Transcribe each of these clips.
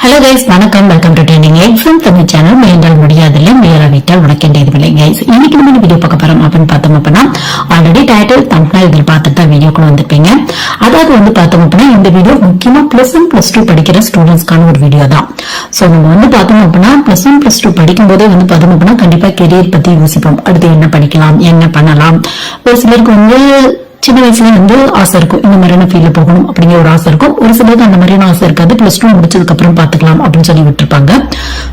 Hello guys, வணக்கம். Welcome to trending exam Tamil channel. முயன்றால் முடியாதில்லை, முயலாவிட்டால் உனக்கேண்டியதில்லை. Guys, இன்னைக்கு நம்ம வீடியோ பார்க்க போறோம் அப்படின்னு பார்த்தோம் அப்படின்னா, ஆல்ரெடி டைட்டில் தம்ப்நெயில் இதில் பார்த்துட்டு தான் வீடியோக்குள்ள வந்திருப்பீங்க. அதாவது பார்த்தோம் அப்படின்னா, இந்த வீடியோ முக்கியமா பிளஸ் ஒன் பிளஸ் டூ படிக்கிற ஸ்டூடெண்ட்ஸ்க்கான ஒரு வீடியோ தான். சோ நம்ம பார்த்தோம் அப்படின்னா, பிளஸ் ஒன் பிளஸ் டூ படிக்கும் போதே பார்த்தோம் அப்படின்னா கண்டிப்பா கெரியர் பத்தி யோசிப்போம். அடுத்து என்ன படிக்கலாம், என்ன பண்ணலாம். ஒரு சிலருக்கு சின்ன வயசுல ஆசை இருக்கும், இந்த மாதிரியான ஃபீல்ட்ல போகணும் அப்படிங்கிற ஒரு ஆசை இருக்கும். ஒரு சிலருக்கு அந்த மாதிரியான ஆசை இருக்காது, பிளஸ் டூ முடிச்சதுக்கு அப்புறம் பாத்துக்கலாம் அப்படின்னு சொல்லி விட்டுருப்பாங்க.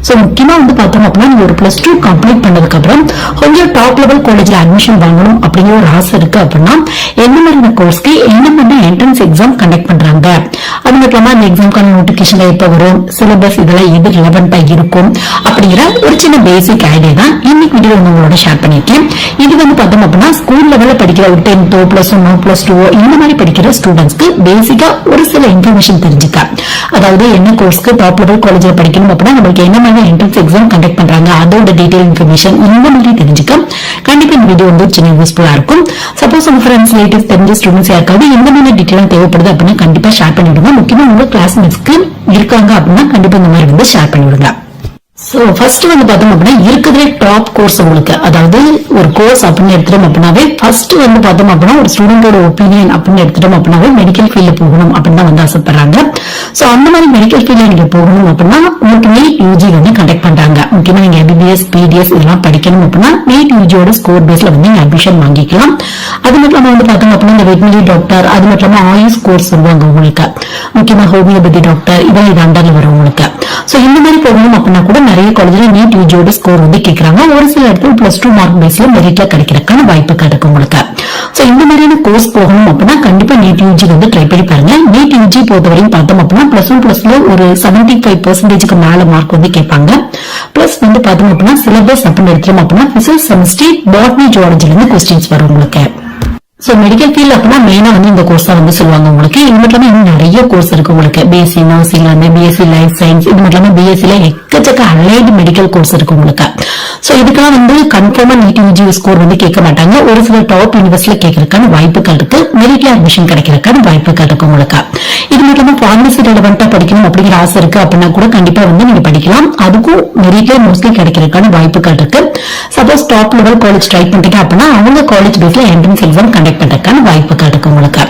சோ முக்கியமா பார்த்தோம் அப்படின்னா, நீங்க ஒரு பிளஸ் டூ கம்ப்ளீட் பண்ணதுக்கு அப்புறம் கொஞ்சம் டாப் லெவல் காலேஜ்ல அட்மிஷன் வாங்கணும் அப்படிங்கிற ஒரு ஆசை இருக்கு அப்படின்னா, என்ன மாதிரியான கோர்ஸ்க்கு என்ன மாதிரி என்ட்ரன்ஸ் எக்ஸாம் கண்டக்ட் பண்றாங்க, அது மட்டும் இல்லாம அந்த எக்ஸாம்க்கான நோட்டிபிகேஷன் எப்ப வரும், சிலபஸ் இதெல்லாம் எது ரிலவெண்டா இருக்கும் அப்படிங்கிற ஒரு சின்ன பேசிக் ஐடியா தான் இன்னைக்கு வீடியோ உங்களோட ஷேர் பண்ணிருக்கேன். இது பார்த்தோம் அப்படின்னா, ஸ்கூல் லெவல்ல படிக்கிற ஒரு 10th பிளஸ் பிளஸ் டூ இந்த மாதிரி படிக்கிற ஸ்டூடெண்ட்ஸ்க்கு பேசிக்கா ஒரு சில இன்ஃபர்மேஷன் தெரிஞ்சுக்க, அதாவது என்ன கோர்ஸ்க்கு டாப் லெவல் காலேஜ்ல படிக்கணும் அப்படின்னா நம்மளுக்கு என்ன மாதிரி என்ட்ரன்ஸ் எக்ஸாம் கண்டக்ட் பண்றாங்க, அதோட டீடைல் இன்ஃபர்மேஷன் இந்த மாதிரி தெரிஞ்சுக்க கண்டிப்பா இந்த வீடியோ சின்ன யூஸ்ஃபுல்லா இருக்கும். சப்போஸ் உங்க ஃப்ரெண்ட்ஸ் ரிலேட்டிவ்ஸ் தெரிஞ்ச ஸ்டூடெண்ட்ஸ் யாருக்காவது இந்த மாதிரி டீடைல் தேவைப்படுது அப்படின்னா கண்டிப்பா ஷேர் பண்ணிவிடுங்க. முக்கியமா உங்க கிளாஸ்மேட்ஸ்க்கு இருக்காங்க அப்படின்னா கண்டிப்பா இந்த மாதிரி ஷேர் பண்ணிவிடுங்க. சோ ஃபர்ஸ்ட் பார்த்தோம் அப்படின்னா இருக்கிறதுலே டாப் கோர்ஸ் உங்களுக்கு, அதாவது ஒரு கோர்ஸ் அப்படின்னு எடுத்துட்டோம் அப்படின்னாவே ஃபர்ஸ்ட் பார்த்தோம் அப்படின்னா ஒரு ஸ்டூடெண்டோட ஒப்பீனியன் அப்படின்னு எடுத்துட்டோம் அப்படின்னாவே மெடிக்கல் ஃபீல்ட்ல போகணும் அப்படின்னு தான் ஆசைப்படுறாங்க. சோ அந்த மாதிரி மெடிக்கல் ஃபீல்ட்ல நீங்க போகணும் அப்படின்னா உங்களுக்கு நீட் யூஜி கண்டக்ட் பண்றாங்க. முக்கியமா நீங்க எம்பிபிஎஸ் பிடிஎஸ் இதெல்லாம் படிக்கணும் அப்படின்னா நீட் யூஜியோட ஸ்கோர் பேஸ்ல நீங்க அட்மிஷன் வாங்கிக்கலாம். அது மட்டும் இல்லாம பார்த்தோம் அப்படின்னா இந்த வெட்டினரி டாக்டர், அது மட்டும் இல்லாம ஆயுஷ் கோர்ஸ் சொல்லுவாங்க உங்களுக்கு, முக்கியமா ஹோமியோபதி டாக்டர் இதெல்லாம் இது அண்டர்ல வரும் உங்களுக்கு. சோ இந்த மாதிரி போகணும் அப்படின்னா கூட நிறைய காலேஜ்ல நீட் யூஜியோட ஸ்கோர் கேட்கறாங்க. ஒரு சில இடத்துல பிளஸ் டூ மார்க் பேஸ்ல மெரிட்ல கிடைக்கிறதுக்கான வாய்ப்பு இருக்கு உங்களுக்கு. சோ இந்த மாதிரியான கோர்ஸ் போகணும் அப்படின்னா கண்டிப்பா நீட் யூஜி ட்ரை பண்ணி பாருங்க. நீட் யூஜி பொறுத்தவரையும் பார்த்தோம் அப்படின்னா பிளஸ் ஒன் பிளஸ்ல ஒரு 75% மேல மார்க் கேட்பாங்க. பிளஸ் பார்த்தோம் அப்படின்னா சிலபஸ் அப்படின்னு எடுத்துட்டோம் அப்படின்னா பிசிக்ஸ், கெமிஸ்ட்ரி, பாட்னி, ஜுவாலஜில இருந்து கொஸ்டின்ஸ் வரும் உங்களுக்கு. சோ மெடிக்கல் ஃபீல்ட் அப்படின்னா மெயினா இந்த கோர்ஸ் தான் சொல்லுவாங்க உங்களுக்கு. இது மட்டும் இன்னும் நிறைய கோர்ஸ் இருக்கு உங்களுக்கு. பிஎஸ்சி நர்சிங்ல இருந்து பிஎஸ்சி லைஃப் சயின்ஸ், இது மட்டும் இல்லாம பிஎஸ்சில எக்கச்சக்க அலைடு மெடிக்கல் கோர்ஸ் இருக்கு உங்களுக்கு. சோ இதுக்கெல்லாம் கன்ஃபார்மா நீட் யூஜி ஸ்கோர் கேட்க மாட்டாங்க. ஒரு சில டாப் யூனிவர்சிட்டியில கேட்கறதுக்கான வாய்ப்புகள் இருக்கு, மெரிட்ல அட்மிஷன் கிடைக்கிறதுக்கான வாய்ப்புகள் இருக்கு உங்களுக்கு. இது மட்டும் பார்மசி ரெலவெண்டா படிக்கணும் அப்படிங்கிற ஆசை இருக்கு அப்படின்னா கூட கண்டிப்பா நீங்க படிக்கலாம். அதுக்கும் மெரிட்ல மோஸ்ட்லி கிடைக்கிறதுக்கான வாய்ப்புகள் இருக்கு. Suppose top level college try பண்றீங்க அப்படின்னா அவங்க காலேஜ் பேஸ்ல என்ட்ரன்ஸ் எக்ஸாம் கண்டக்ட் பண்றதுக்கான வாய்ப்புகள் இருக்கு உங்களுக்கு.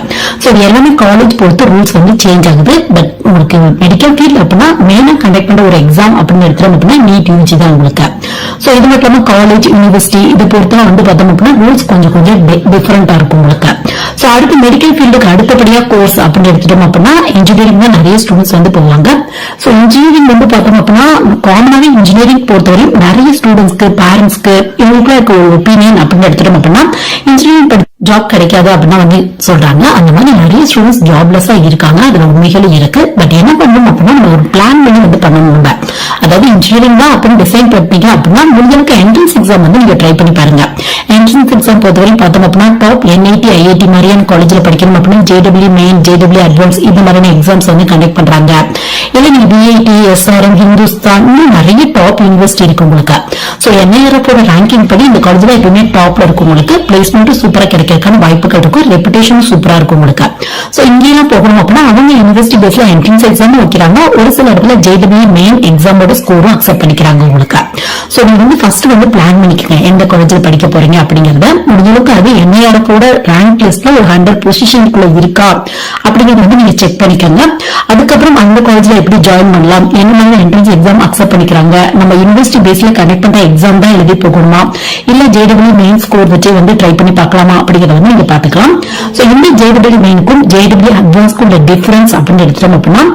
சோ எல்லாமே காலேஜ் பொறுத்து ரூல்ஸ் சேஞ்ச் ஆகுது. பட் உங்களுக்கு மெடிக்கல் ஃபீல்ட் அப்படின்னா மெயினா கண்டக்ட் பண்ற ஒரு எக்ஸாம் அப்படின்னு எடுத்துட்டோம் அப்படின்னா நீட் யூஜி தான் உங்களுக்கு. சோ இது மட்டும் இல்லாம காலேஜ் யூனிவர்சிட்டி இதை பொறுத்து பார்த்தோம் அப்படின்னா ரூல்ஸ் கொஞ்சம் டிஃபரெண்டா இருக்கும் உங்களுக்கு. சோ அடுத்து மெடிக்கல் ஃபீல்டுக்கு அடுத்தபடியா கோர்ஸ் அப்படின்னு எடுத்துட்டோம் அப்படின்னா இன்ஜினியரிங் தான் நிறைய ஸ்டூடெண்ட்ஸ் போவாங்க. சோ இன்ஜினியரிங் பார்த்தோம் அப்படின்னா காமனாவே இன்ஜினியரிங் பொறுத்தவரை நிறைய ஸ்டூடெண்ட்ஸ்க்கு பேரண்ட்ஸ்க்கு இவங்களுக்குள்ள இருக்க ஒரு ஒப்பீனியன் அப்படின்னு எடுத்துட்டோம் அப்படின்னா இன்ஜினியரிங் ஜாப் கிடைக்காது அப்படின்னு சொல்றாங்க. அந்த மாதிரி நிறைய ஸ்டூடெண்ட்ஸ் ஜாப்லெஸ்ஸா இருக்காங்க. அதுல உண்மைகளும் இருக்கு. பட் என்ன பண்ணணும் அப்படின்னா நம்ம ஒரு பிளான் பண்ணி பண்ணணும். நம்ம அதாவது இன்ஜினியரிங் தான் அப்படின்னு டிசைன் பண்ணீங்க அப்படின்னா முடிஞ்சளவுக்கு என்ட்ரன்ஸ் எக்ஸாம் நீங்க ட்ரை பண்ணி பாருங்க. என்ட்ரன்ஸ் எக்ஸாம் பொறுத்தவரைக்கும் பார்த்தோம் அப்படின்னா டாப் என்ஐடி ஐஐடி மாதிரியான காலேஜ்ல படிக்கணும் அப்படின்னா ஜேடபிள்யூ மெயின், ஜேடபிள்யூ அட்வான்ஸ் இந்த மாதிரியான எக்ஸாம்ஸ் கண்டக்ட் பண்றாங்க. இல்ல நீங்க பிஐடி, எஸ்ஆர்எம், ஹிந்துஸ்தான் இன்னும் நிறைய டாப் யூனிவர்சிட்டி இருக்கு உங்களுக்கு. சோ என்ஐஆர்எஃப் ரேங்கிங் படி இந்த காலேஜ்ல எப்பவுமே டாப்ல இருக்கும் உங்களுக்கு. பிளேஸ்மெண்ட் சூப்பரா கிடைக்கிறதுக்கான வாய்ப்புகள் இருக்கும். ரெப்புடேஷன் சூப்பரா இருக்கும் உங்களுக்கு. சோ இங்கெல்லாம் போகணும் அப்படின்னா அவங்க யூனிவர்சிட்டி பேஸ்ல என்ட்ரன்ஸ் எக்ஸாம் வைக்கிறாங்க. ஒரு சில இடத்துல ஜேடபிள்யூ மெயின் எக்ஸாமோட ஸ்கோரும் அக்செப்ட் பண்ணிக்கிறாங்க உங்களுக்கு. சோ நீங்க ஃபர்ஸ்ட் பிளான் பண்ணிக்கங்க எந்த காலேஜ்ல படிக்க போறீங்க அப்படிங்கறத. முடிஞ்சளவுக்கு அது என்ஐஆர்எஃப் ரேங்க் லிஸ்ட்ல ஒரு 100 பொசிஷனுக்குள்ள இருக்கா அப்படிங்கறத நீங்க செக் பண்ணிக்கோங்க. அதுக்கப்புறம் அந்த காலேஜ்ல எப்படி ஜாயின் பண்ணலாம், என்ன மாதிரி என்ட்ரன்ஸ் எக்ஸாம் அக்செப்ட் பண்ணிக்கிறாங்க, நம்ம யூனிவர்சிட்டி பேஸ்ல கண்டக்ட் பண்ற எக்ஸாம் தான் எழுதி போகணுமா இல்ல ஜேடபிள்யூ மெயின் ஸ்கோர் வச்சு ட்ரை பண்ணி பார்க்கலாமா அப்படிங்கறத நீங்க பாத்துக்கலாம். சோ இந்த ஜேடபிள்யூ மெயினுக்கும் ஜேடபிள்யூ அட்வான்ஸ்க்கும் உள்ள டிஃபரன்ஸ் அப்படின்னு எடுத்துட்டோம் அப்படின்னா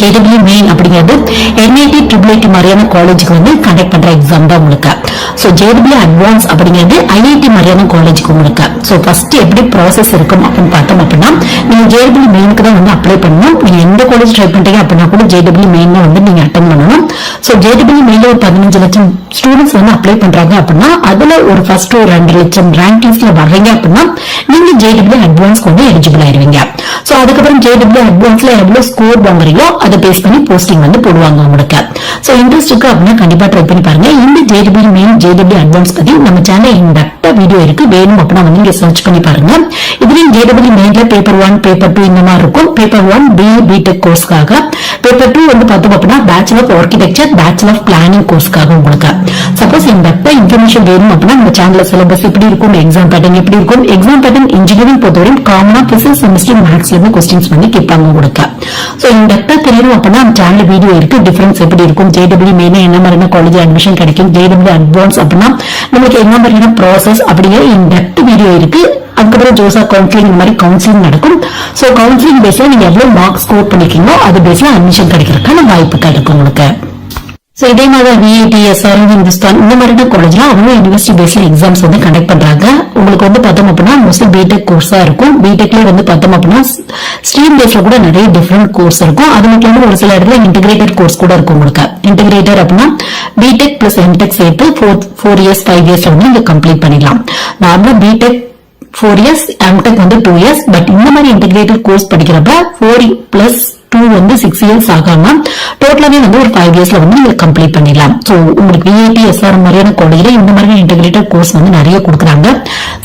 ஜேடபிள்யூ மெயின் அப்படிங்கிறது என்ஐடி ட்ரிபிள்ஐடி மாதிரியான காலேஜுக்கு கண்டக்ட் பண்ற எக்ஸாம் தான் உங்களுக்கு. சோ ஜேடபிள்யூ அட்வான்ஸ் அப்படிங்கிறது ஐஐடி மாதிரியான காலேஜுக்கு உங்களுக்கு. சோ ஃபர்ஸ்ட் எப்படி ப்ராசஸ் இருக்கும் அப்படின்னு பார்த்தோம் அப்படின்னா நீங்க ஜேடபிள்யூ மெயினுக்கு தான் அப்ளை பண்ணணும். நீங்க எந்த காலேஜ் ட்ரை பண்றீங்க அப்படின்னா கூட ஜேடபிள்யூ மெயின் நீங்க அட்டன் பண்ணணும். சோ ஜேடபிள்யூ மெயின்ல ஒரு 15 லட்சம் ஸ்டூடெண்ட்ஸ் அப்ளை பண்றாங்க அப்படின்னா அதுல ஒரு ஃபர்ஸ்ட் ஒரு 2 லட்சம் ரேங்க் லிஸ்ட்ல வர்றீங்க அப்படின்னா நீங்க ஜேடபிள்யூ அட்வான்ஸ் எலிஜிபிள் ஆயிருவீங்க. சோ அதுக்கப்புறம் ஜேடபிள்யூ அட்வான்ஸ்ல எவ்வளவு ஸ்கோர் வாங்குறீங்களோ அதை பேஸ் பண்ணி போஸ்டிங் போடுவாங்க உங்களுக்கு. சோ இன்ட்ரெஸ்ட் இருக்கு அப்படின்னா கண்டிப்பா ட்ரை பண்ணி பாருங்க. இந்த JW main including JEE advance பத்தி நம்ம சேனல் இன்டெப்தா வீடியோ இருக்கு. வேணும் அப்படின்னா வந்து நீங்க சர்ச் பண்ணி பாருங்க. இதுலயும் JEE மெயின்ல பேப்பர் 1 பேப்பர் 2 இந்த மாதிரி இருக்கும். பேப்பர் 1 BTech கோர்ஸ்க்காக, பேப்பர் 2 வந்து பார்த்தோம் அப்படின்னா bachelor of architecture bachelor of planning கோர்ஸ்க்காக உங்களுக்கு. சப்போஸ் இன்டெப்தா இன்ஃபர்மேஷன் வேணும் அப்படின்னா நம்ம சேனல்ல சிலபஸ் எப்படி இருக்கும், எக்ஸாம் பேட்டர்ன் எப்படி இருக்கும், எக்ஸாம் பேட்டர்ன் இன்ஜினியரிங் பொறுத்தவரையும் காமனா பிசிக்ஸ் கெமிஸ்ட்ரி மேத்ஸ்ல இருந்து क्वेश्चंस வந்து கேட்பாங்க உங்களுக்கு. சோ இன்டெப்தா தெரியணும் அப்படின்னா நம்ம சேனல் வீடியோ இருக்கு. டிஃபரன்ஸ் எப்படி இருக்கும், JEE மெயினா என்ன மாதிரியான காலேஜ் அட்மிஷன் கிடைக்கும், JEE அட்வான்ஸ் அப்படின்னா நமக்கு என்ன மாதிரியான ப்ராசஸ் அப்படியே இன்டெப்த் வீடியோ இருக்கு. அதுக்கப்புறம் ஜோசா கவுன்சிலிங் இந்த மாதிரி கவுன்சிலிங் நடக்கும். சோ கவுன்சிலிங் பேஸ்ல நீங்க எவ்வளவு மார்க்ஸ் ஸ்கோர் பண்ணிருக்கீங்களோ அது பேஸ்ல அட்மிஷன் கிடைக்கிறதுக்கான வாய்ப்பு கிடைக்கும் உங்களுக்கு. சோ இதே மாதிரி VIT, SRM, இந்துஸ்தான் இந்த மாதிரியான காலேஜ்ல அவங்க யூனிவர்சிட்டி பேஸ்ல எக்ஸாம்ஸ் வந்து கண்டக்ட் பண்றாங்க. உங்களுக்கு வந்து பார்த்தோம் அப்படின்னா மோஸ்ட்லி BTech கோர்ஸா இருக்கும். BTechல வந்து பார்த்தோம் அப்படின்னா ஸ்ட்ரீம் பேஸ்ல கூட நிறைய டிஃபரெண்ட் கோர்ஸ் இருக்கும். அது மட்டும் இல்லாம ஒரு சில இடத்துல இன்டிகிரேட்டட் கோர்ஸ் கூட இருக்கும் உங்களுக்கு. இன்டிகிரேட்டட் அப்படின்னா BTech பிளஸ் MTech சேர்த்து 4 இயர்ஸ் 5 இயர்ஸ்ல வந்து நீங்க கம்ப்ளீட் பண்ணிடலாம். நார்மலா BTech 4 இயர்ஸ், MTech வந்து 2 இயர்ஸ். பட் இந்த மாதிரி இன்டிகிரேட்டட் கோர்ஸ் படிக்கிறப்ப 4 பிளஸ் 2 வந்து 6 இயர்ஸ் ஆகாம டோட்டலாவே வந்து ஒரு 5 இயர்ஸ்ல வந்து நீங்க கம்ப்ளீட் பண்ணிடலாம். சோ உங்களுக்கு VIT, SRM மாதிரியான காலேஜ்ல இந்த மாதிரி இன்டிகிரேட்டட் கோர்ஸ் வந்து நிறைய கொடுக்குறாங்க.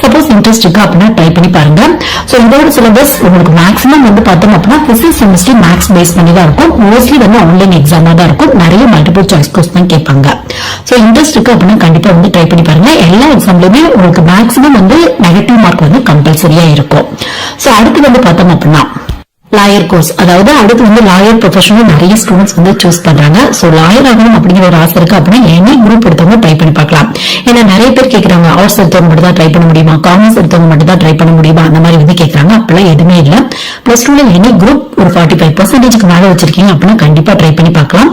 சப்போஸ் இன்ட்ரெஸ்ட் இருக்கு அப்படின்னா ட்ரை பண்ணி பாருங்க. சோ இதோட சிலபஸ் உங்களுக்கு மேக்ஸிமம் வந்து பார்த்தோம் அப்படின்னா பிசிக்ஸ் கெமிஸ்ட்ரி மேத்ஸ் பேஸ் பண்ணி தான் இருக்கும். மோஸ்ட்லி வந்து ஆன்லைன் எக்ஸாமா தான் இருக்கும். நிறைய மல்டிபிள் சாய்ஸ் கொஸ்டின் கேட்பாங்க. சோ இன்ட்ரெஸ்ட் இருக்கு அப்படின்னா கண்டிப்பா வந்து ட்ரை பண்ணி பாருங்க. எல்லா எக்ஸாம்லயுமே உங்களுக்கு மேக்ஸிமம் வந்து நெகட்டிவ் மார்க் வந்து கம்பல்சரியா இருக்கும். சோ அடுத்து வந்து பார்த்தோம் அப்படின்னா லாயர் கோர்ஸ், அதாவது அடுத்து வந்து லாயர் ப்ரொஃபஷனல் நிறைய ஸ்டூடெண்ட்ஸ் வந்து சூஸ் பண்றாங்க. சோ லாயர் ஆகணும் அப்படிங்கிற ஒரு ஆசை இருக்கு அப்படின்னா எனி குரூப் எடுத்தவங்க ட்ரை பண்ணி பார்க்கலாம். ஏன்னா நிறைய பேர் கேட்கறாங்க ஆர்ட்ஸ் எடுத்தவங்க மட்டும் தான் ட்ரை பண்ண முடியுமா, காமர்ஸ் எடுத்தவங்க மட்டும் தான் ட்ரை பண்ண முடியுமா, அந்த மாதிரி வந்து கேட்கறாங்க. அப்பெல்லாம் எதுவுமே இல்ல. பிளஸ் டூல எனி குரூப் ஒரு 45% மேல வச்சிருக்கீங்க அப்படின்னா கண்டிப்பா ட்ரை பண்ணி பார்க்கலாம்.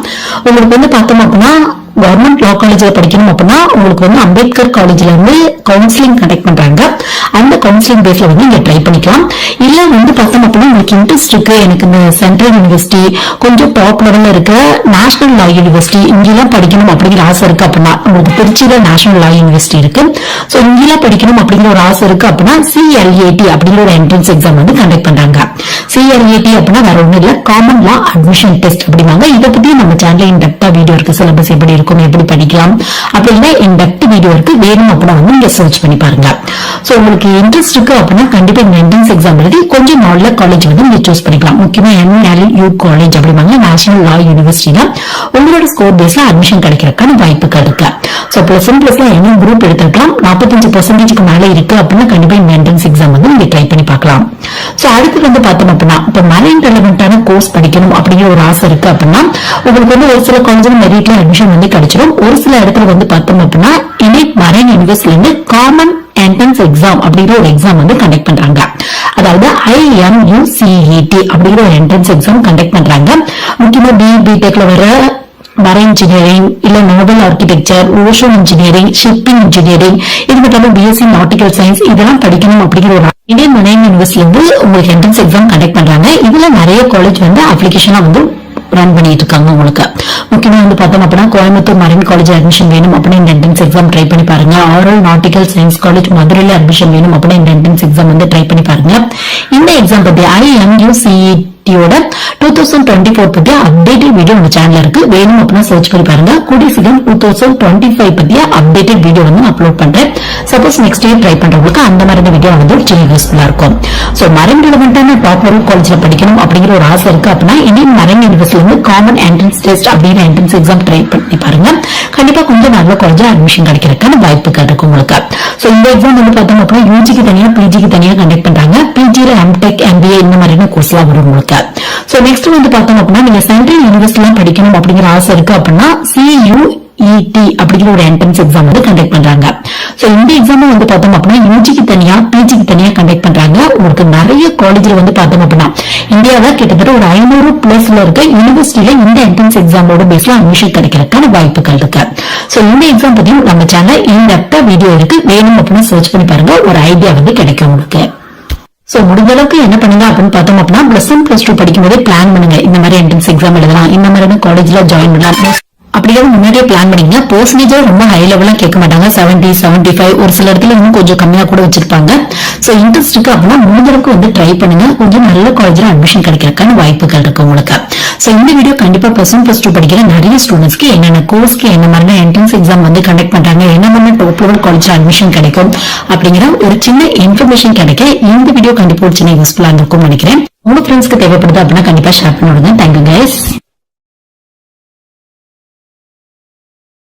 உங்களுக்கு வந்து பார்த்தோம் அப்படின்னா கவர்மெண்ட் லா காலேஜ்ல படிக்கணும் அப்படின்னா உங்களுக்கு வந்து அம்பேத்கர் காலேஜ்ல இருந்து கவுன்சிலிங் கண்டக்ட் பண்றாங்க. அந்த கவுன்சிலிங் பேஸ்ல வந்து நீங்க ட்ரை பண்ணிக்கலாம். இல்ல வந்து பார்த்தோம் அப்படின்னா உங்களுக்கு இன்ட்ரெஸ்ட் இருக்கு, எனக்கு இந்த சென்ட்ரல் யூனிவர்சிட்டி கொஞ்சம் டாப் லெவல்ல இருக்க நேஷனல் லா யூனிவர்சிட்டி இங்கெல்லாம் படிக்கணும் அப்படிங்கிற ஆசை இருக்கு அப்படின்னா உங்களுக்கு திருச்சியில நேஷனல் லா யூனிவர்சிட்டி இருக்கு. சோ இங்கெல்லாம் படிக்கணும் அப்படிங்கிற ஒரு ஆசை இருக்கு அப்படின்னா CLAT அப்படிங்கிற ஒரு என்ட்ரன்ஸ் எக்ஸாம் வந்து கண்டக்ட் பண்றாங்க. CLAT அப்படின்னா வேற ஒண்ணும் இல்ல, காமன் லா அட்மிஷன் டெஸ்ட் அப்படின்னாங்க. இதை பத்தி நம்ம சேனல்ல இன்டெப்தா வீடியோ இருக்கு. சிலபஸ் எப்படி இருக்கும், எப்படி படிக்கலாம் அப்படின்னா இன்டெப்த் வீடியோ இருக்கு. வேணும் அப்படின்னா வந்து நீங்க சர்ச் பண்ணி பாருங்க. சோ உங்களுக்கு இன்ட்ரெஸ்ட் இருக்கு அப்படின்னா கண்டிப்பா இந்த என்ட்ரன்ஸ் எக்ஸாம் எழுதி கொஞ்சம் நல்ல காலேஜ் வந்து நீங்க சூஸ் பண்ணிக்கலாம். முக்கியமா NLU காலேஜ் அப்படின்னாங்க நேஷனல் லா யூனிவர்சிட்டியில உங்களோட ஸ்கோர் பேஸ்ல அட்மிஷன் கிடைக்கிறதுக்கான வாய்ப்புகள் இருக்கு. சோ பிளஸ் ஒன் பிளஸ்ல என்ன குரூப் எடுத்துக்கலாம் 45% மேல இருக்கு அப்படின்னா கண்டிப்பா இந்த என்ட்ரன்ஸ் எக்ஸாம் வந்து நீங்க ட்ரை பண்ணி பார்க்கலாம். சோ அடுத்து வந்து பார்த்தோம் அப்படின்னா இப்ப மரைன் ரெலவென்டான கோர்ஸ் படிக்கணும் அப்படிங்கிற ஒரு ஆசை இருக்கு அப்படின்னா உங்களுக்கு வந்து ஒரு சில காலேஜ்ல மெரிட்ல அட்மிஷன் வந்து கிடைச்சிடும். ஒரு சில இடத்துல வந்து பார்த்தோம் அப்படின்னா மரைன் யூனிவர்சிட்டில இருந்து காமன் என்ட்ரன்ஸ் எக்ஸாம் அப்படிங்கிற ஒரு எக்ஸாம் வந்து கண்டக்ட் பண்றாங்க. அதாவது IMUCET அப்படிங்கிற ஒரு என்ட்ரன்ஸ் எக்ஸாம் கண்டக்ட் பண்றாங்க. முக்கியமா BTechல வர மரைன் இன்ஜினியரிங், இல்ல Nobel architecture, ocean engineering, shipping engineering, இது மட்டும் BSc நாட்டிக்கல் சயின்ஸ் இதெல்லாம் படிக்கணும் அப்படிங்கிற ஒரு இந்தியன் மரைன் யூனிவர்சிட்டில இருந்து உங்களுக்கு என்ட்ரன்ஸ் எக்ஸாம் கண்டக்ட் பண்றாங்க. இதுல நிறைய காலேஜ் வந்து அப்ளிகேஷனா வந்து ரன் பண்ணிட்டு இருக்காங்க உங்களுக்கு. முக்கியமா வந்து பார்த்தோம் அப்படின்னா கோயம்புத்தூர் மரைன் காலேஜ் அட்மிஷன் வேணும் அப்படின்னா இந்த என்ட்ரன்ஸ் எக்ஸாம் ட்ரை பண்ணி பாருங்க. ஆரல் நாட்டிக்கல் சயின்ஸ் காலேஜ் மதுரையில அட்மிஷன் வேணும் அப்படின்னா இந்த என்ட்ரன்ஸ் எக்ஸாம் வந்து ட்ரை பண்ணி பாருங்க. இந்த எக்ஸாம் பத்தி IMUCET 2024 பத்தி அப்டேட்டட் வீடியோ நம்ம சேனல்ல இருக்கு. வேணும் அப்படின்னா சர்ச் பண்ணி பாருங்க. கூடிய சீக்கிரம் 2025 பத்திய அப்டேட்டட் வீடியோ வந்து அப்லோட் பண்றேன். சப்போஸ் நெக்ஸ்ட் இயர் ட்ரை பண்றவங்களுக்கு அந்த மாதிரி வீடியோ வந்து சின்ன யூஸ்ஃபுல்லா இருக்கும். சோ மரைன் ரெலவென்டான டாப் லெவல் காலேஜ்ல படிக்கணும் அப்படிங்கிற ஒரு ஆசை இருக்கு அப்படின்னா இந்தியன் மரைன் யூனிவர்சிட்டில இருந்து காமன் என்ட்ரன்ஸ் டெஸ்ட் அப்படிங்கிற என்ட்ரன்ஸ் எக்ஸாம் ட்ரை பண்ணி பாருங்க. கண்டிப்பா கொஞ்சம் நல்ல காலேஜ்ல அட்மிஷன் கிடைக்கிறதுக்கான வாய்ப்புகள் இருக்கும் உங்களுக்கு. சோ இந்த எக்ஸாம் வந்து பார்த்தோம் அப்படின்னா UGக்கு தனியா PGக்கு தனியா கண்டக்ட் பண்றாங்க. PGல MTech, MBA இந்த மாதிரியான கோர்ஸ் எல்லாம் வரும் உங்களுக்கு. சோ நெக்ஸ்ட் வந்து பார்த்தோம் அப்படின்னா நீங்க சென்ட்ரல் யூனிவர்சிட்டில படிக்கணும் அப்படிங்கிற ஆசை இருக்கு அப்படின்னா CUET அப்படிங்கிற ஒரு என்ட்ரன்ஸ் எக்ஸாம் வந்து கண்டக்ட் பண்றாங்க. சோ இந்த எக்ஸாம் வந்து பார்த்தோம் அப்படின்னா UGக்கு தனியா PGக்கு தனியா கண்டக்ட் பண்றாங்க. உங்களுக்கு நிறைய காலேஜ்ல வந்து பார்த்தோம் அப்படின்னா இந்தியாவில கிட்டத்தட்ட ஒரு 500+ இருக்க யூனிவர்சிட்டியில இந்த என்ட்ரன்ஸ் எக்ஸாமோட பேஸ்ல அட்மிஷன் கிடைக்கிறதுக்கான வாய்ப்புகள் இருக்கு. சோ இந்த எக்ஸாம் பத்தி நம்ம சேனல் இன்டெப்தா வீடியோ இருக்கு. வேணும் அப்படின்னா சர்ச் பண்ணி பாருங்க. ஒரு ஐடியா வந்து கிடைக்கும் உங்களுக்கு. சோ முடிஞ்ச அளவுக்கு என்ன பண்ணுங்க அப்படின்னு பார்த்தோம் அப்படின்னா +1 +2 படிக்கும் போதே பிளான் பண்ணுங்க. இந்த மாதிரி என்ட்ரன்ஸ் எக்ஸாம் எழுதலாம், இந்த மாதிரியான காலேஜ்ல ஜாயின் பண்ணலாம். அப்படியாவது முன்னாடியே பிளான் பண்ணிங்க. பெர்சன்டேஜ் ரொம்ப ஹை லெவலா கேட்க மாட்டாங்க. 70, 75 ஒரு சில இடத்துல இன்னும் கொஞ்சம் கம்மியா கூட வச்சிருப்பாங்க. சோ இன்ட்ரெஸ்ட் இருக்கு அப்படின்னா முடிஞ்சளவுக்கு வந்து ட்ரை பண்ணுங்க. கொஞ்சம் நல்ல காலேஜ்ல அட்மிஷன் கிடைக்கிறதுக்கான வாய்ப்புகள் இருக்கு உங்களுக்கு. சோ இந்த வீடியோ கண்டிப்பா +1 +2 படிக்கிற நிறைய ஸ்டூடெண்ட்ஸ்க்கு என்னென்ன கோர்ஸ்க்கு என்ன மாதிரி என்ட்ரன்ஸ் எக்ஸாம் வந்து கண்டக்ட் பண்றாங்க, என்ன மாதிரி டாப் லெவல் காலேஜ்ல அட்மிஷன் கிடைக்கும் அப்படிங்கிற ஒரு சின்ன இன்ஃபர்மேஷன் கிடைக்க இந்த வீடியோ கண்டிப்பா ஒரு சின்ன யூஸ்ஃபுல்லா இருக்கும் நினைக்கிறேன். உங்க ஃப்ரெண்ட்ஸ்க்கு தேவைப்படுது அப்படின்னா கண்டிப்பா ஷேர் பண்ணி விடுங்க. Thank you guys.